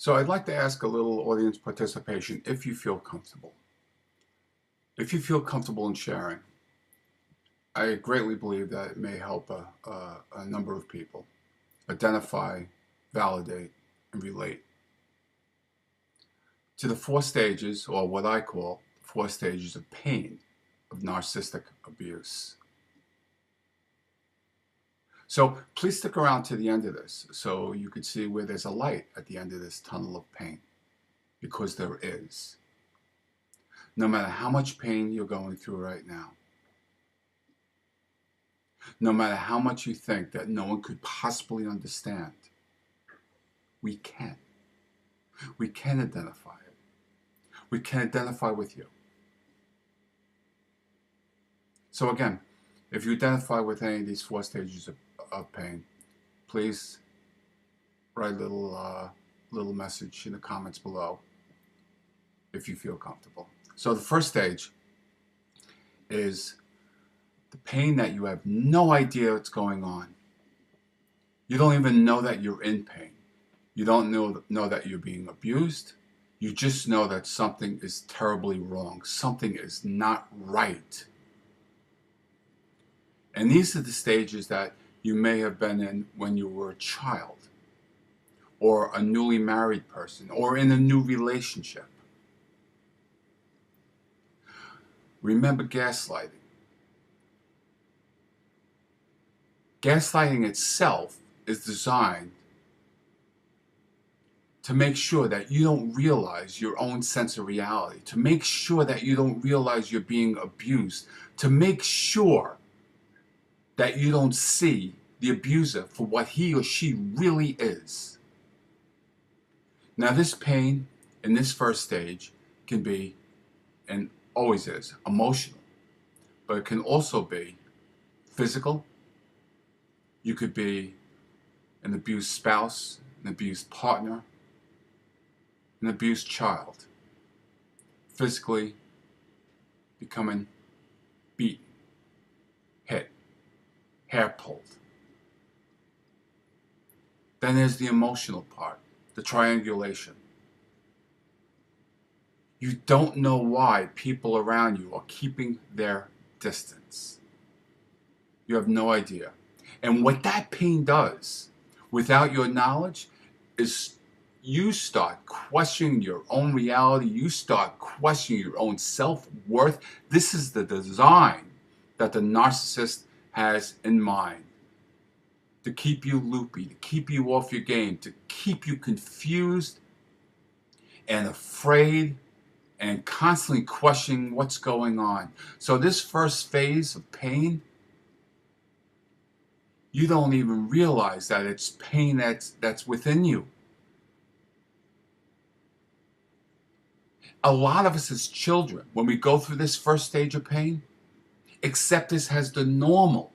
So I'd like to ask a little audience participation if you feel comfortable. If you feel comfortable in sharing, I greatly believe that it may help a number of people identify, validate, and relate to the four stages, or what I call four stages of pain of narcissistic abuse. So please stick around to the end of this so you can see where there's a light at the end of this tunnel of pain, because there is. No matter how much pain you're going through right now, no matter how much you think that no one could possibly understand, we can. We can identify it. We can identify with you. So again, if you identify with any of these four stages of pain, please write a little message in the comments below if you feel comfortable. So the first stage is the pain that you have no idea what's going on. You don't even know that you're in pain. You don't know that you're being abused. You just know that something is terribly wrong. Something is not right. And these are the stages that you may have been in when you were a child, or a newly married person, or in a new relationship. Remember gaslighting. Gaslighting itself is designed to make sure that you don't realize your own sense of reality, to make sure that you don't realize you're being abused, to make sure that you don't see the abuser for what he or she really is. Now, this pain in this first stage can be, and always is, emotional, but it can also be physical. You could be an abused spouse, an abused partner, an abused child, physically becoming beaten, hit, hair pulled. Then there's the emotional part, the triangulation. You don't know why people around you are keeping their distance. You have no idea. And what that pain does, without your knowledge, is you start questioning your own reality. You start questioning your own self-worth. This is the design that the narcissist has in mind. To keep you loopy, to keep you off your game, to keep you confused and afraid and constantly questioning what's going on. So this first phase of pain, you don't even realize that it's pain that's within you. A lot of us as children, when we go through this first stage of pain, accept this as the normal.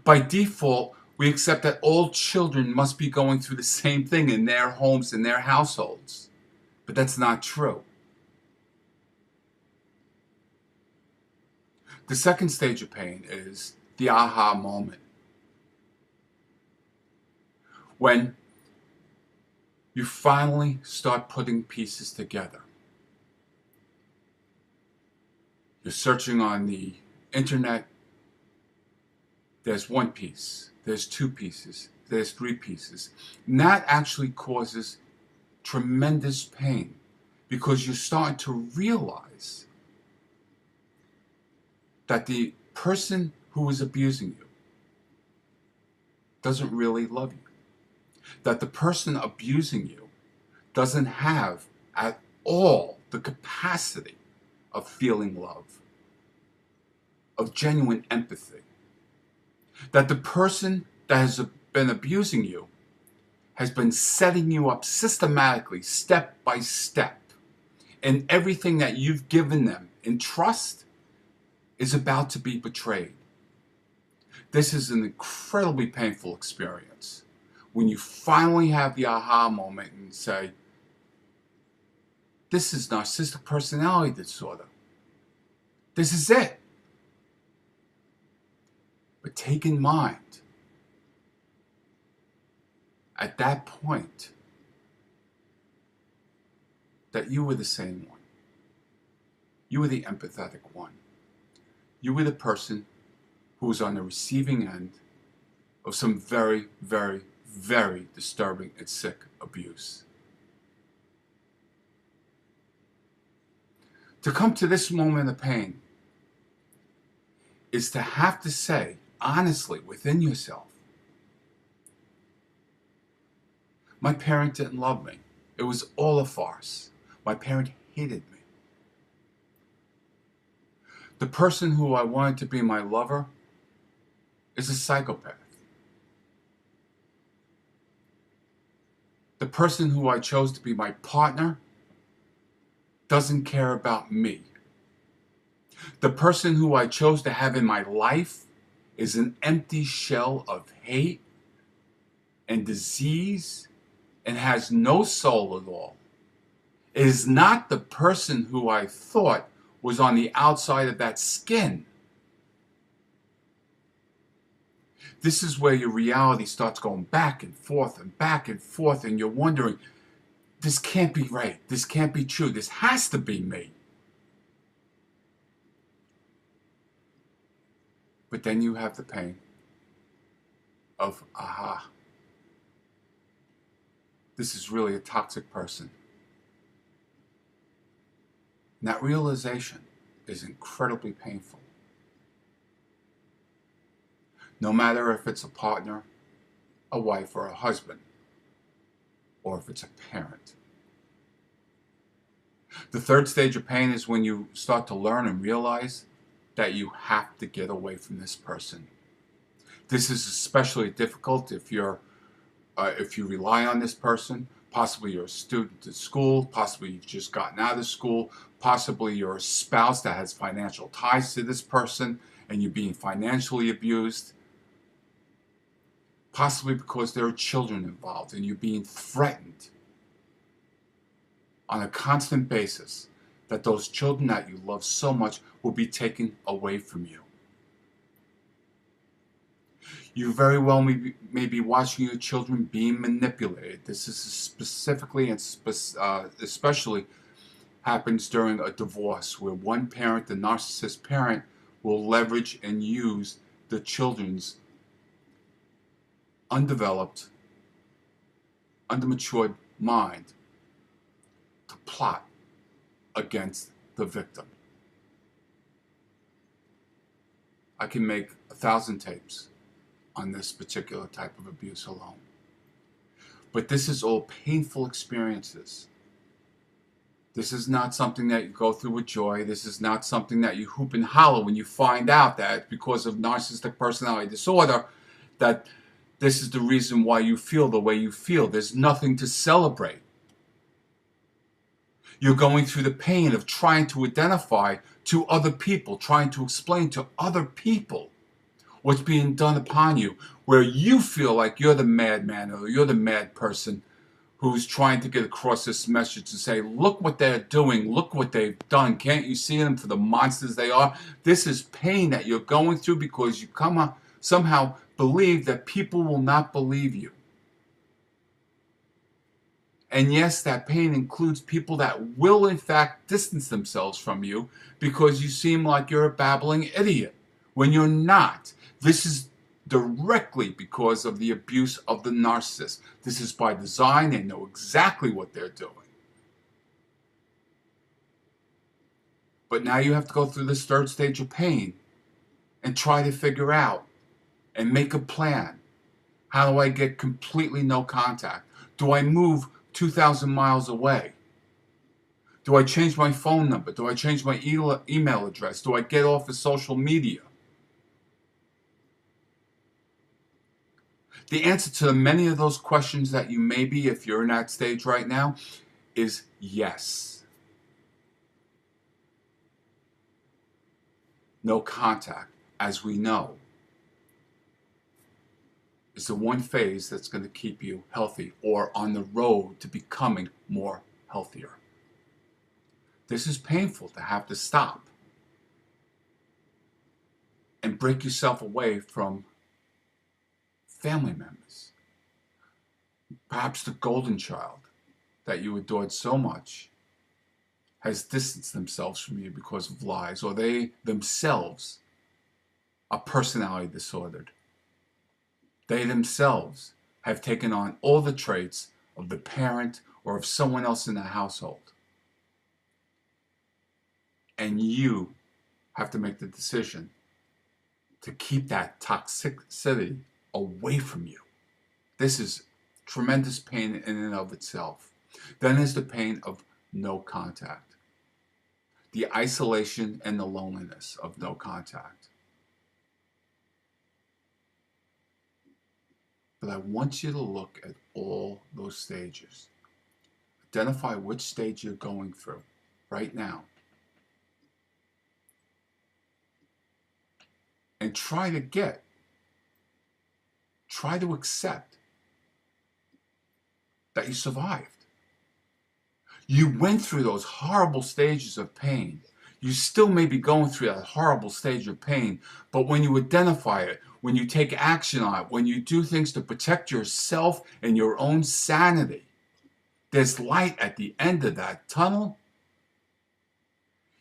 By default, we accept that all children must be going through the same thing in their homes, in their households. But that's not true. The second stage of pain is the aha moment. When you finally start putting pieces together. You're searching on the internet. There's one piece, there's two pieces, there's three pieces. And that actually causes tremendous pain, because you're starting to realize that the person who is abusing you doesn't really love you. That the person abusing you doesn't have at all the capacity of feeling love, of genuine empathy. That the person that has been abusing you has been setting you up systematically, step by step. And everything that you've given them in trust is about to be betrayed. This is an incredibly painful experience. When you finally have the aha moment and say, this is narcissistic personality disorder. This is it. But take in mind at that point that you were the sane one. You were the empathetic one. You were the person who was on the receiving end of some very, very, very disturbing and sick abuse. To come to this moment of pain is to have to say, honestly, within yourself, my parent didn't love me. It was all a farce. My parent hated me. The person who I wanted to be my lover is a psychopath. The person who I chose to be my partner doesn't care about me. The person who I chose to have in my life is an empty shell of hate and disease and has no soul at all. It is not the person who I thought was on the outside of that skin. This is where your reality starts going back and forth and back and forth, and you're wondering, this can't be right. This can't be true. This has to be me. But then you have the pain of, aha, this is really a toxic person. And that realization is incredibly painful. No matter if it's a partner, a wife, or a husband, or if it's a parent. The third stage of pain is when you start to learn and realize that you have to get away from this person. This is especially difficult if you rely on this person. Possibly you're a student at school, possibly you've just gotten out of school, possibly you're a spouse that has financial ties to this person and you're being financially abused. Possibly because there are children involved and you're being threatened on a constant basis that those children that you love so much will be taken away from you. You very well may be watching your children being manipulated. This is specifically and especially happens during a divorce where one parent, the narcissist parent, will leverage and use the children's undeveloped, undermatured mind to plot against the victim. I can make 1,000 tapes on this particular type of abuse alone. But this is all painful experiences. This is not something that you go through with joy. This is not something that you hoop and holler when you find out that because of narcissistic personality disorder, that this is the reason why you feel the way you feel. There's nothing to celebrate. You're going through the pain of trying to identify to other people, trying to explain to other people what's being done upon you, where you feel like you're the madman or you're the mad person who's trying to get across this message and say, look what they're doing, look what they've done. Can't you see them for the monsters they are? This is pain that you're going through because you somehow believe that people will not believe you. And yes, that pain includes people that will in fact distance themselves from you because you seem like you're a babbling idiot when you're not. This is directly because of the abuse of the narcissist. This is by design. They know exactly what they're doing. But now you have to go through this third stage of pain and try to figure out and make a plan. How do I get completely no contact? Do I move 2,000 miles away? Do I change my phone number? Do I change my email address? Do I get off of social media? The answer to many of those questions that you may be, if you're in that stage right now, is yes. No contact, as we know, is the one phase that's going to keep you healthy or on the road to becoming more healthier. This is painful to have to stop and break yourself away from family members, Perhaps the golden child that you adored so much has distanced themselves from you because of lies, or they themselves are personality disordered. They themselves have taken on all the traits of the parent or of someone else in the household. And you have to make the decision to keep that toxicity away from you. This is tremendous pain in and of itself. Then there's the pain of no contact, the isolation and the loneliness of no contact. But I want you to look at all those stages. Identify which stage you're going through right now. And try to accept that you survived. You went through those horrible stages of pain. You still may be going through that horrible stage of pain, but when you identify it, when you take action on it, when you do things to protect yourself and your own sanity, there's light at the end of that tunnel.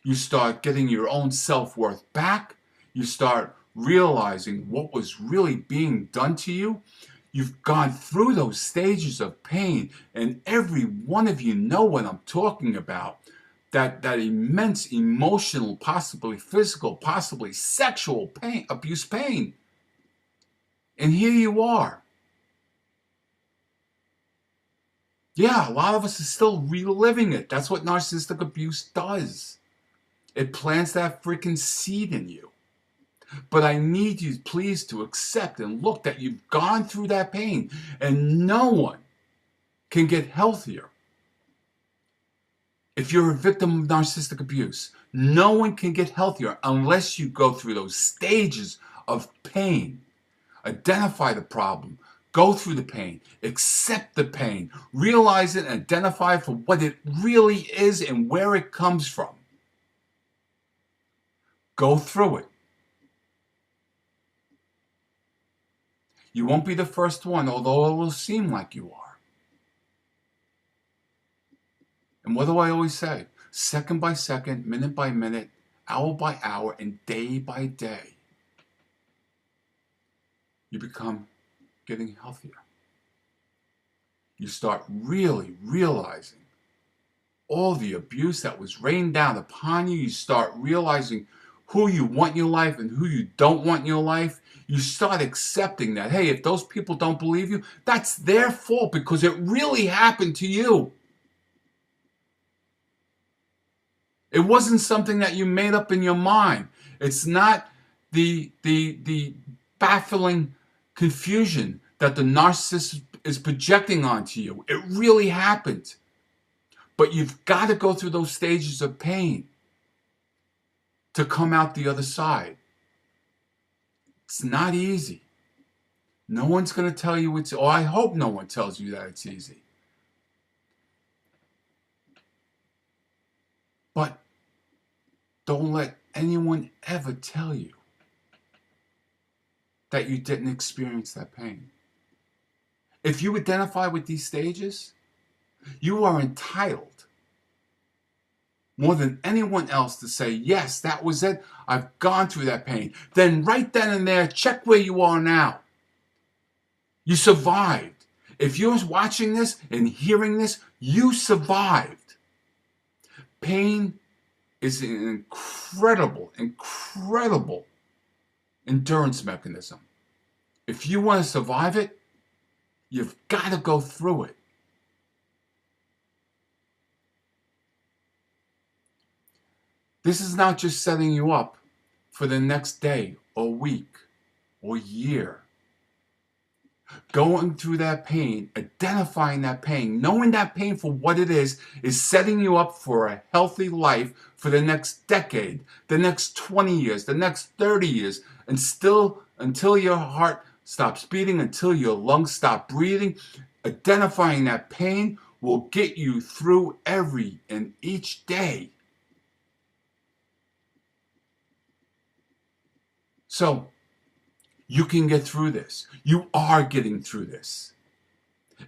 You start getting your own self-worth back. You start realizing what was really being done to you. You've gone through those stages of pain, and every one of you know what I'm talking about. That immense emotional, possibly physical, possibly sexual pain, abuse pain. And here you are. Yeah, a lot of us are still reliving it. That's what narcissistic abuse does. It plants that freaking seed in you. But I need you, please, to accept and look that you've gone through that pain, and no one can get healthier. If you're a victim of narcissistic abuse, no one can get healthier unless you go through those stages of pain. Identify the problem, go through the pain, accept the pain, realize it, and identify for what it really is and where it comes from. Go through it. You won't be the first one, although it will seem like you are. And what do I always say? Second by second, minute by minute, hour by hour, and day by day, you become getting healthier. You start really realizing all the abuse that was rained down upon you. You start realizing who you want in your life and who you don't want in your life. You start accepting that, hey, if those people don't believe you, that's their fault because it really happened to you. It wasn't something that you made up in your mind. It's not the baffling confusion that the narcissist is projecting onto you. It really happened. But you've got to go through those stages of pain to come out the other side. It's not easy. No one's going to tell you or I hope no one tells you that it's easy. But don't let anyone ever tell you that you didn't experience that pain. If you identify with these stages, you are entitled more than anyone else to say, yes, that was it. I've gone through that pain. Then right then and there, check where you are now. You survived. If you're watching this and hearing this, you survived. Pain is an incredible endurance mechanism. If you want to survive it, you've got to go through it. This is not just setting you up for the next day or week or year. Going through that pain, identifying that pain, knowing that pain for what it is setting you up for a healthy life for the next decade, the next 20 years, the next 30 years, and still until your heart stops beating, until your lungs stop breathing. Identifying that pain will get you through every and each day. So, you can get through this. You are getting through this.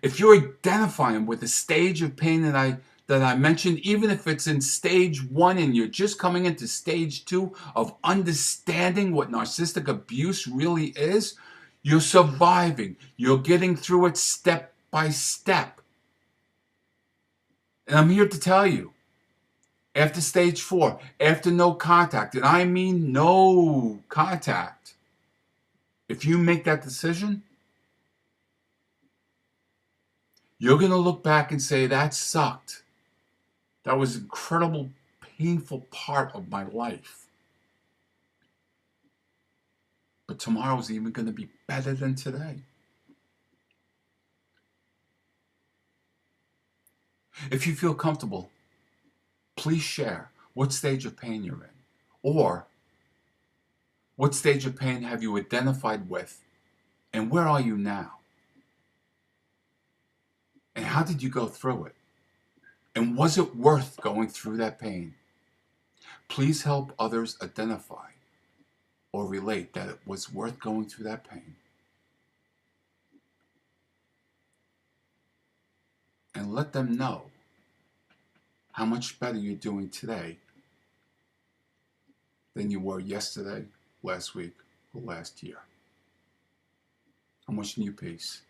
If you're identifying with the stage of pain that I mentioned, even if it's in stage 1 and you're just coming into stage 2 of understanding what narcissistic abuse really is, you're surviving. You're getting through it step by step. And I'm here to tell you, after stage 4, after no contact, and I mean no contact, if you make that decision, you're going to look back and say, that sucked. That was an incredible, painful part of my life. But tomorrow's even going to be better than today. If you feel comfortable, please share what stage of pain you're in. Or what stage of pain have you identified with? And where are you now? And how did you go through it? And was it worth going through that pain? Please help others identify or relate that it was worth going through that pain. And let them know how much better you're doing today than you were yesterday, last week, or last year. I'm wishing you peace.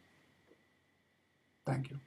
Thank you.